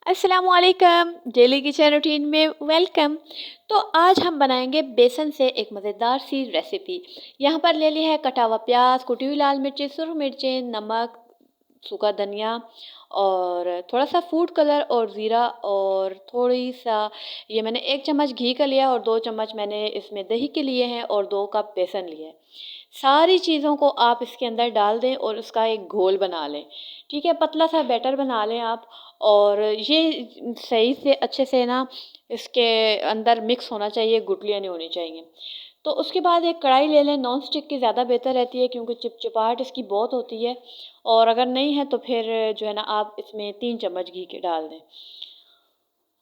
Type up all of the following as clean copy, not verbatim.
अस्सलामुअलैकुम, daily kitchen routine में welcome. तो आज हम बनाएंगे बेसन से एक मज़ेदार सी रेसिपी। यहाँ पर ले लिया है कटा हुआ प्याज, कुटी हुई लाल मिर्ची, सुरख मिर्चें, नमक, सूखा धनिया और थोड़ा सा फूड कलर और ज़ीरा और थोड़ी सा ये मैंने 1 चम्मच घी का लिया और 2 चम्मच मैंने इसमें दही के लिए हैं और 2 कप बेसन लिए है। सारी चीज़ों को आप इसके अंदर डाल दें और उसका एक घोल बना लें। ठीक है, पतला सा बैटर बना लें आप। और ये सही से अच्छे से ना इसके अंदर मिक्स होना चाहिए, गुठलियाँ नहीं होनी चाहिए। तो उसके बाद एक कढ़ाई ले लें, नॉन स्टिक की ज़्यादा बेहतर रहती है क्योंकि चिपचिपाहट इसकी बहुत होती है। और अगर नहीं है तो फिर जो है ना आप इसमें 3 चम्मच घी के डाल दें।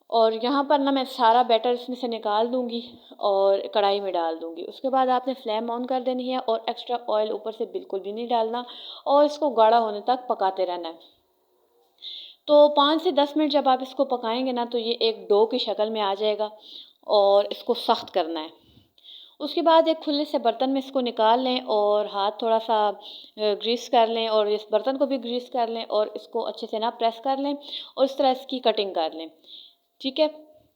और यहाँ पर ना मैं सारा बैटर इसमें से निकाल दूँगी और कढ़ाई में डाल दूँगी। उसके बाद आपने फ्लेम ऑन कर देनी है और एक्स्ट्रा ऑयल ऊपर से बिल्कुल भी नहीं डालना और इसको गाढ़ा होने तक पकाते रहना है। तो 5 से 10 मिनट जब आप इसको पकाएंगे ना तो ये एक डो की शक्ल में आ जाएगा और इसको सख्त करना है। उसके बाद एक खुले से बर्तन में इसको निकाल लें और हाथ थोड़ा सा ग्रीस कर लें और इस बर्तन को भी ग्रीस कर लें और इसको अच्छे से ना प्रेस कर लें और इस तरह इसकी कटिंग कर लें। ठीक है,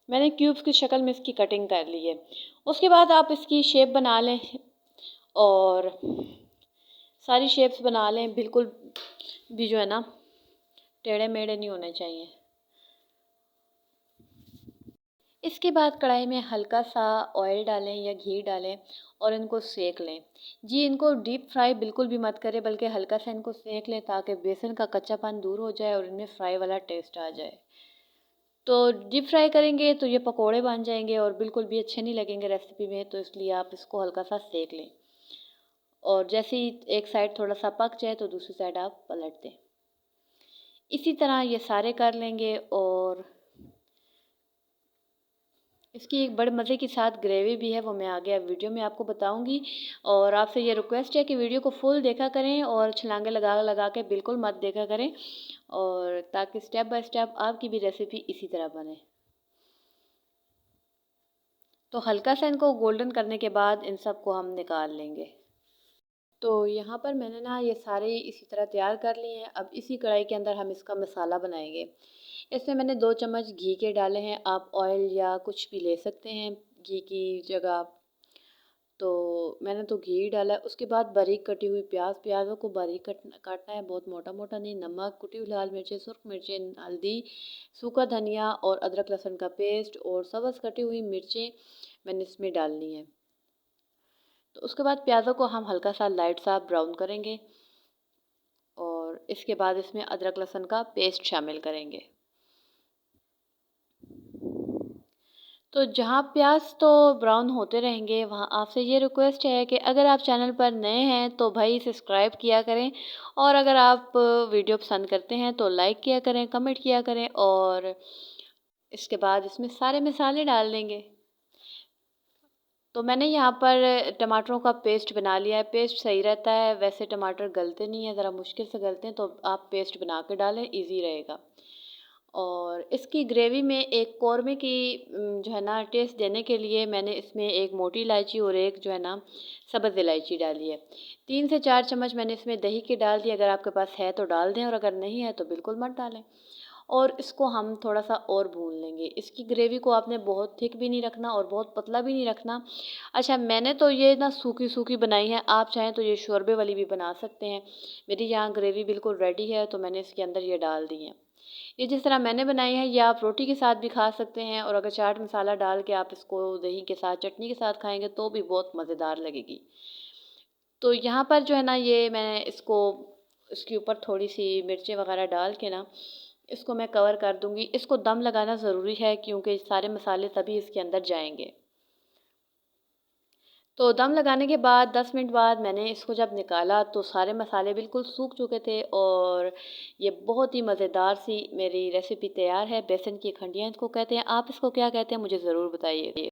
मैंने क्यूब्स की शक्ल में इसकी कटिंग कर ली है। उसके बाद आप इसकी शेप बना लें और सारी शेप्स बना लें, बिल्कुल भी जो है ना टेढ़े मेढ़े नहीं होने चाहिए। इसके बाद कढ़ाई में हल्का सा ऑयल डालें या घी डालें और इनको सेक लें। जी, इनको डीप फ्राई बिल्कुल भी मत करें बल्कि हल्का सा इनको सेक लें ताकि बेसन का कच्चापन दूर हो जाए और इनमें फ्राई वाला टेस्ट आ जाए। तो डीप फ्राई करेंगे तो ये पकोड़े बन जाएंगे और बिल्कुल भी अच्छे नहीं लगेंगे रेसिपी में, तो इसलिए आप इसको हल्का सा सेक लें। और जैसे ही एक साइड थोड़ा सा पक जाए तो दूसरी साइड आप पलट दें। इसी तरह ये सारे कर लेंगे और इसकी एक बड़े मज़े के साथ ग्रेवी भी है, वो मैं आगे अब वीडियो में आपको बताऊंगी। और आपसे ये रिक्वेस्ट है कि वीडियो को फुल देखा करें और छलांगे लगा लगा के बिल्कुल मत देखा करें, और ताकि स्टेप बाय स्टेप आपकी भी रेसिपी इसी तरह बने। तो हल्का सा इनको गोल्डन करने के बाद इन सब को हम निकाल लेंगे। तो यहाँ पर मैंने ना ये सारे इसी तरह तैयार कर लिए हैं। अब इसी कढ़ाई के अंदर हम इसका मसाला बनाएंगे। इसमें मैंने 2 चम्मच घी के डाले हैं, आप ऑयल या कुछ भी ले सकते हैं घी की जगह। तो मैंने तो घी डाला है। उसके बाद बारीक कटी हुई प्याज़ों को बारीक काटना है, बहुत मोटा मोटा नहीं। नमक, कुटी हुई लाल मिर्चें, सुरख मिर्चें, हल्दी, सूखा धनिया और अदरक लहसुन का पेस्ट और सब्ज़ कटी हुई मिर्चें मैंने इसमें डालनी है। तो उसके बाद प्याज़ों को हम हल्का सा लाइट सा ब्राउन करेंगे और इसके बाद इसमें अदरक लहसुन का पेस्ट शामिल करेंगे। तो जहाँ प्याज तो ब्राउन होते रहेंगे वहाँ आपसे ये रिक्वेस्ट है कि अगर आप चैनल पर नए हैं तो भाई सब्सक्राइब किया करें, और अगर आप वीडियो पसंद करते हैं तो लाइक किया करें, कमेंट किया करें। और इसके बाद इसमें सारे मसाले डाल देंगे। तो मैंने यहाँ पर टमाटरों का पेस्ट बना लिया है। पेस्ट सही रहता है, वैसे टमाटर गलते नहीं हैं, ज़रा मुश्किल से गलते हैं, तो आप पेस्ट बना के डालें, इजी रहेगा। और इसकी ग्रेवी में एक कौरमे की जो है ना टेस्ट देने के लिए मैंने इसमें एक मोटी इलायची और एक जो है ना सब्ज़ इलायची डाली है। 3 से 4 चम्मच मैंने इसमें दही के डाल दिए। अगर आपके पास है तो डाल दें और अगर नहीं है तो बिल्कुल मत डालें। और इसको हम थोड़ा सा और भून लेंगे। इसकी ग्रेवी को आपने बहुत थिक भी नहीं रखना और बहुत पतला भी नहीं रखना। अच्छा, मैंने तो ये ना सूखी सूखी बनाई है, आप चाहें तो ये शोरबे वाली भी बना सकते हैं। मेरी यहाँ ग्रेवी बिल्कुल रेडी है तो मैंने इसके अंदर ये डाल दी है। ये जिस तरह मैंने बनाई है ये आप रोटी के साथ भी खा सकते हैं, और अगर चाट मसाला डाल के आप इसको दही के साथ चटनी के साथ खाएंगे तो भी बहुत मज़ेदार लगेगी। तो यहाँ पर जो है ना ये मैं इसको इसके ऊपर थोड़ी सी मिर्चें वगैरह डाल के ना इसको मैं कवर कर दूँगी। इसको दम लगाना ज़रूरी है क्योंकि सारे मसाले तभी इसके अंदर जाएंगे। तो दम लगाने के बाद 10 मिनट बाद मैंने इसको जब निकाला तो सारे मसाले बिल्कुल सूख चुके थे और ये बहुत ही मज़ेदार सी मेरी रेसिपी तैयार है। बेसन की खंडियाँ इसको कहते हैं, आप इसको क्या कहते हैं मुझे ज़रूर बताइए।